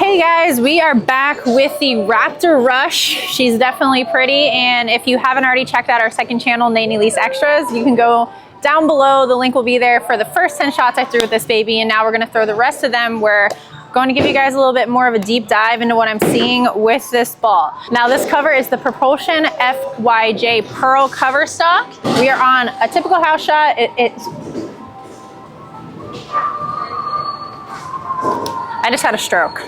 Hey guys, we are back with the Raptor Rush. She's definitely pretty, and if you haven't already checked out our second channel, Nate and Elise Extras, you can go down below. The link will be there for the first 10 shots I threw with this baby, and now we're gonna throw the rest of them. We're going to give you guys a little bit more of a deep dive into what I'm seeing with this ball. Now this cover is the Propulsion FYJ Pearl cover stock. We are on a typical house shot. I just had a stroke.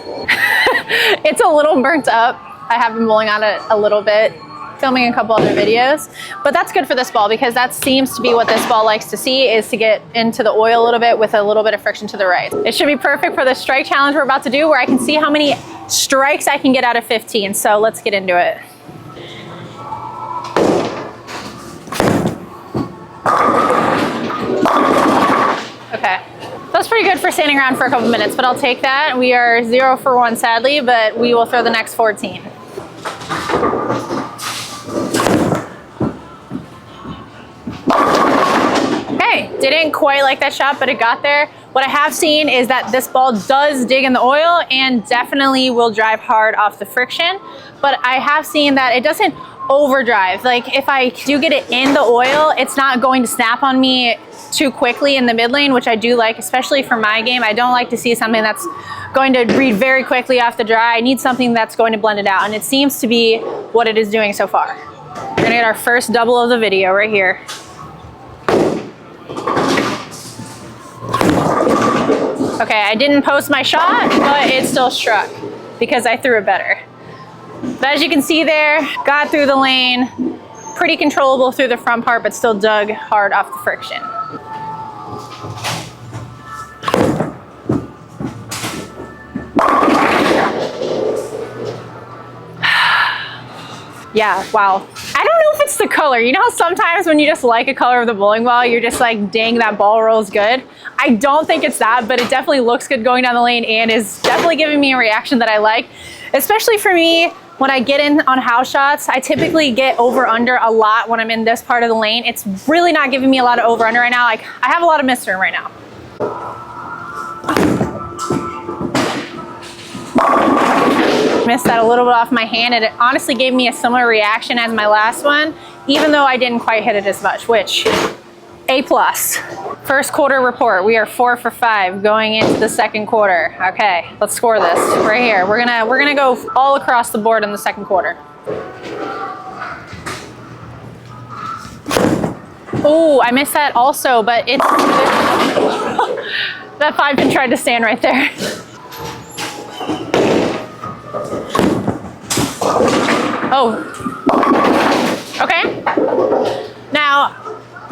It's a little burnt up. I have been bowling on it a little bit, filming a couple other videos, but that's good for this ball because that seems to be what this ball likes to see, is to get into the oil a little bit with a little bit of friction to the right. It should be perfect for the strike challenge we're about to do, where I can see how many strikes I can get out of 15. So let's get into it. Okay. That's pretty good for standing around for a couple minutes, but I'll take that. We are 0 for 1 sadly, but we will throw the next 14. Okay, didn't quite like that shot, but it got there. What I have seen is that this ball does dig in the oil and definitely will drive hard off the friction, but I have seen that it doesn't overdrive. Like if I do get it in the oil, it's not going to snap on me too quickly in the mid lane, which I do like, especially for my game. I don't like to see something that's going to read very quickly off the dry. I need something that's going to blend it out, and it seems to be what it is doing so far. We're gonna get our first double of the video right here. Okay, I didn't post my shot, but it still struck because I threw it better. But as you can see there, got through the lane, pretty controllable through the front part, but still dug hard off the friction. Yeah, wow. I don't know if it's the color. You know how sometimes when you just like a color of the bowling ball, you're just like, dang, that ball rolls good. I don't think it's that, but it definitely looks good going down the lane and is definitely giving me a reaction that I like. Especially for me, when I get in on house shots, I typically get over under a lot when I'm in this part of the lane. It's really not giving me a lot of over under right now. Like I have a lot of miss room right now. Missed that a little bit off my hand, and it honestly gave me a similar reaction as my last one, even though I didn't quite hit it as much, which A+. First quarter report, we are 4 for 5 going into the second quarter. Okay, let's score this right here. We're gonna go all across the board in the second quarter. Oh, I missed that also, but it's that 5-pin tried to stand right there. Oh, okay. Now,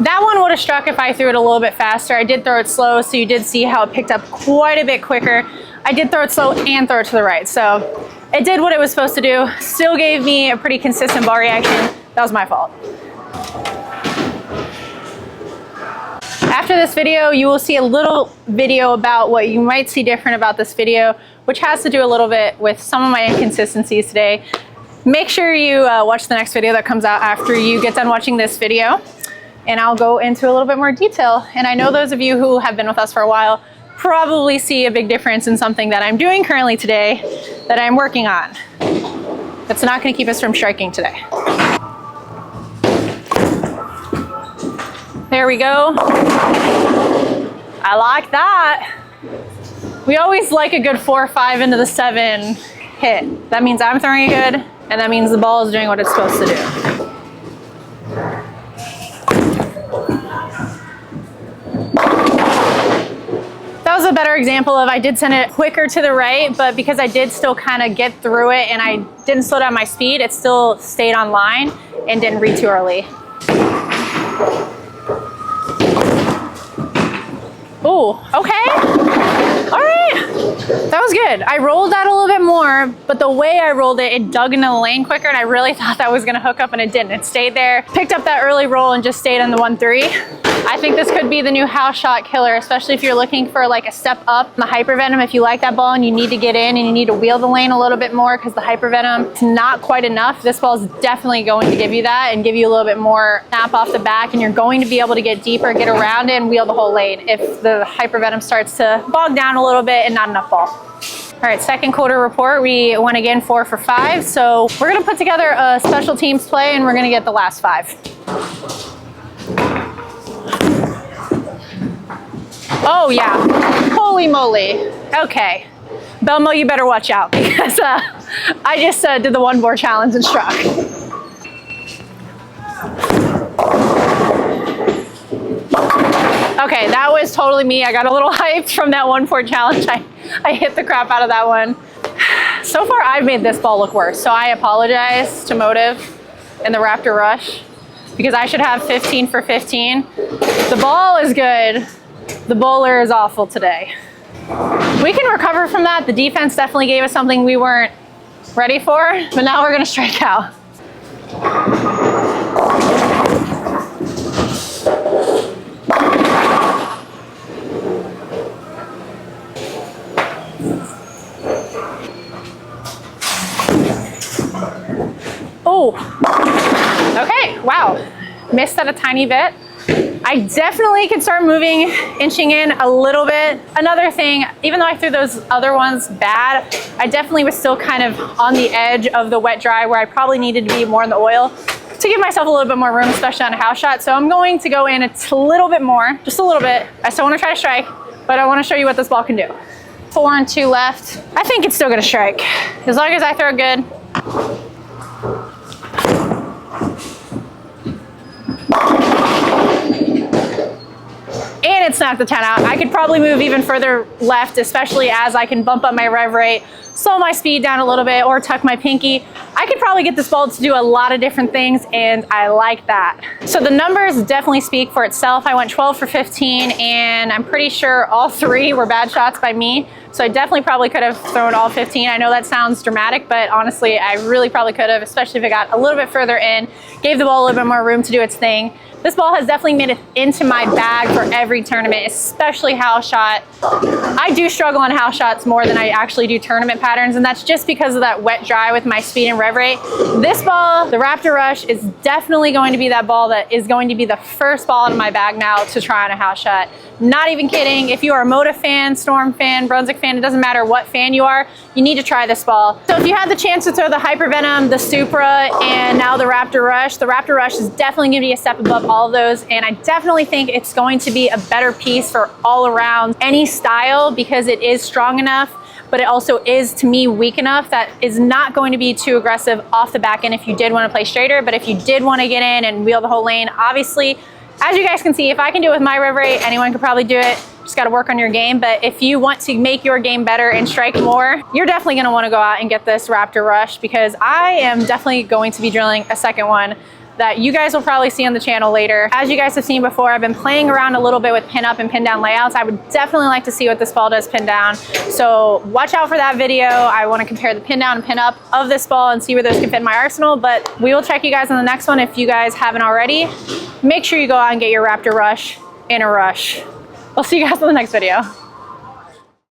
that one would have struck if I threw it a little bit faster. I did throw it slow, so you did see how it picked up quite a bit quicker. I did throw it slow and throw it to the right, so it did what it was supposed to do. Still gave me a pretty consistent ball reaction. That was my fault. After this video, you will see a little video about what you might see different about this video, which has to do a little bit with some of my inconsistencies today. Make sure you watch the next video that comes out after you get done watching this video, and I'll go into a little bit more detail. And I know those of you who have been with us for a while probably see a big difference in something that I'm doing currently today that I'm working on. That's not going to keep us from striking today. There we go. I like that. We always like a good 4 or 5 into the 7 hit. That means I'm throwing it good, and that means the ball is doing what it's supposed to do. That was a better example of I did send it quicker to the right, but because I did still kind of get through it and I didn't slow down my speed, it still stayed on line and didn't read too early. Ooh, okay. All right. That was good. I rolled that a little bit more, but the way I rolled it, it dug into the lane quicker, and I really thought that was gonna hook up, and it didn't. It stayed there, picked up that early roll, and just stayed on the 1-3. I think this could be the new house shot killer, especially if you're looking for like a step up in the hypervenom. If you like that ball and you need to get in and you need to wheel the lane a little bit more because the hypervenom is not quite enough, this ball is definitely going to give you that and give you a little bit more snap off the back, and you're going to be able to get deeper, get around it, and wheel the whole lane if the hypervenom starts to bog down a little bit and not enough ball. All right, second quarter report. We went again 4 for 5. So we're gonna put together a special teams play and we're gonna get the last 5. Oh yeah, holy moly. Okay, Belmo, you better watch out because I just did the 1 board challenge and struck. Okay, that was totally me. I got a little hyped from that 1 board challenge. I hit the crap out of that one. So far, I've made this ball look worse. So I apologize to Motiv and the Raptor Rush because I should have 15 for 15. The ball is good. The bowler is awful today. We can recover from that. The defense definitely gave us something we weren't ready for, but now we're gonna strike out. Oh, okay, wow. Missed that a tiny bit. I definitely can start moving, inching in a little bit. Another thing, even though I threw those other ones bad, I definitely was still kind of on the edge of the wet dry where I probably needed to be more in the oil to give myself a little bit more room, especially on a house shot. So I'm going to go in a little bit more, just a little bit. I still want to try to strike, but I want to show you what this ball can do. 4 and 2 left. I think it's still going to strike as long as I throw good. And it snapped the 10 out. I could probably move even further left, especially as I can bump up my rev rate, slow my speed down a little bit, or tuck my pinky. I could probably get this ball to do a lot of different things, and I like that. So the numbers definitely speak for itself. I went 12 for 15, and I'm pretty sure all 3 were bad shots by me. So I definitely probably could have thrown all 15. I know that sounds dramatic, but honestly, I really probably could have, especially if it got a little bit further in, gave the ball a little bit more room to do its thing. This ball has definitely made it into my bag for every tournament, especially house shot. I do struggle on house shots more than I actually do tournament patterns, and that's just because of that wet dry with my speed and rev rate. This ball, the Raptor Rush, is definitely going to be that ball that is going to be the first ball out of my bag now to try on a house shot. Not even kidding. If you are a Motiv fan, Storm fan, Brunswick fan, it doesn't matter what fan you are, you need to try this ball. So if you had the chance to throw the Hypervenom, the Supra, and now the Raptor Rush is definitely going to be a step above all of those, and I definitely think it's going to be a better piece for all around any style because it is strong enough, but it also is, to me, weak enough that is not going to be too aggressive off the back end if you did want to play straighter. But if you did want to get in and wheel the whole lane, obviously, as you guys can see, if I can do it with my rev rate, anyone could probably do it. Just got to work on your game. But if you want to make your game better and strike more, you're definitely going to want to go out and get this Raptor Rush, because I am definitely going to be drilling a second one that you guys will probably see on the channel later. As you guys have seen before, I've been playing around a little bit with pin up and pin down layouts. I would definitely like to see what this ball does pin down. So watch out for that video. I want to compare the pin down and pin up of this ball and see where those can fit in my arsenal. But we will check you guys on the next one. If you guys haven't already, make sure you go out and get your Raptor Rush in a rush. I'll see you guys on the next video.